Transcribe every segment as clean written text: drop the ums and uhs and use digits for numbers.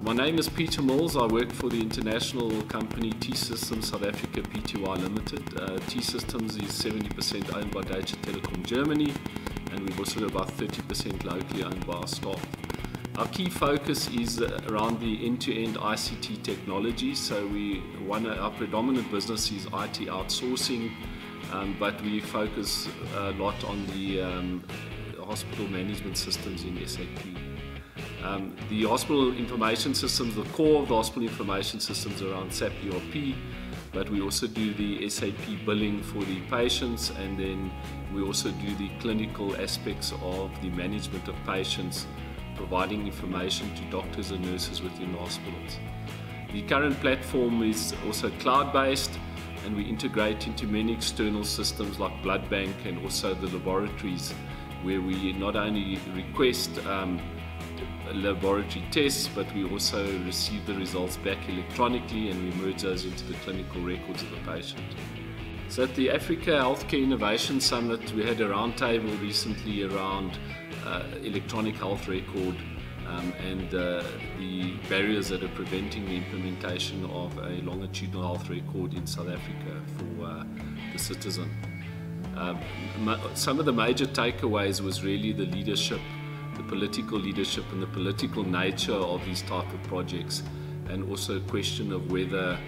My name is Peter Mills. I work for the international company T-Systems South Africa Pty Limited. T-Systems is 70% owned by Deutsche Telekom Germany, and we've also got about 30% locally owned by our staff. Our key focus is around the end-to-end ICT technology. So our predominant business is IT outsourcing, but we focus a lot on the hospital management systems in SAP. The hospital information systems, the core of the hospital information systems around SAP ERP, but we also do the SAP billing for the patients, and then we also do the clinical aspects of the management of patients, providing information to doctors and nurses within the hospitals. The current platform is also cloud-based, and we integrate into many external systems like blood bank and also the laboratories, where we not only request laboratory tests, but we also receive the results back electronically, and we merge those into the clinical records of the patient. So at the Africa Healthcare Innovation Summit, we had a roundtable recently around electronic health record and the barriers that are preventing the implementation of a longitudinal health record in South Africa for the citizen. Some of the major takeaways was really the leadership, the political leadership and the political nature of these type of projects, and also a question of whether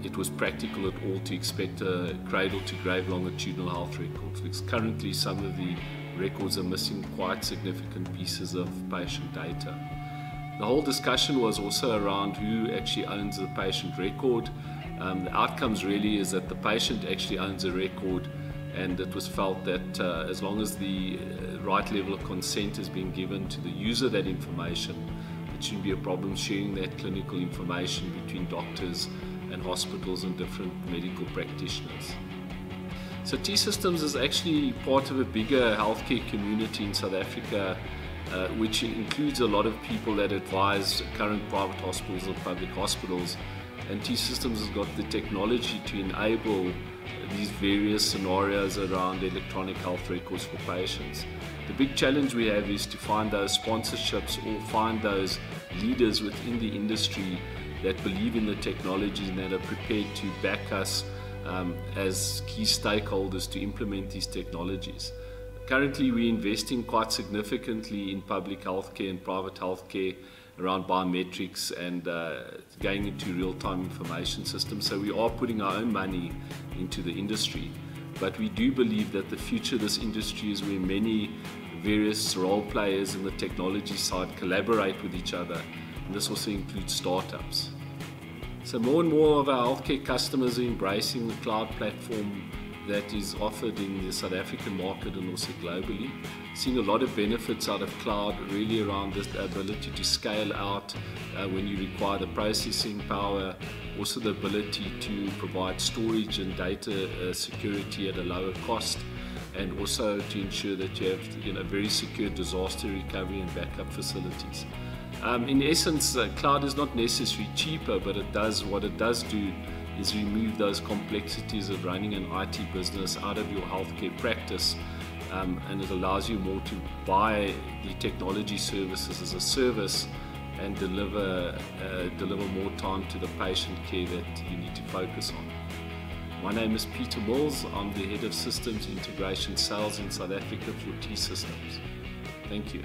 it was practical at all to expect a cradle-to-grave longitudinal health record, because currently some of the records are missing quite significant pieces of patient data. The whole discussion was also around who actually owns the patient record. The outcomes really is that the patient actually owns a record, and it was felt that as long as the right level of consent is being given to the user of that information, it shouldn't be a problem sharing that clinical information between doctors and hospitals and different medical practitioners. So T-Systems is actually part of a bigger healthcare community in South Africa, which includes a lot of people that advise current private hospitals or public hospitals, and T-Systems has got the technology to enable these various scenarios around electronic health records for patients. The big challenge we have is to find those sponsorships or find those leaders within the industry that believe in the technology and that are prepared to back us as key stakeholders to implement these technologies. Currently, we're investing quite significantly in public healthcare and private healthcare around biometrics and going into real-time information systems. So we are putting our own money into the industry. But we do believe that the future of this industry is where many various role players in the technology side collaborate with each other. And this also includes startups. So more and more of our healthcare customers are embracing the cloud platform that is offered in the South African market and also globally. Seeing a lot of benefits out of cloud, really around this ability to scale out when you require the processing power, also the ability to provide storage and data security at a lower cost, and also to ensure that you have very secure disaster recovery and backup facilities. In essence, cloud is not necessarily cheaper, but what it does do is remove those complexities of running an IT business out of your healthcare practice, and it allows you more to buy the technology services as a service and deliver more time to the patient care that you need to focus on. My name is Peter Mills. I'm the Head of Systems Integration Sales in South Africa for T-Systems. Thank you.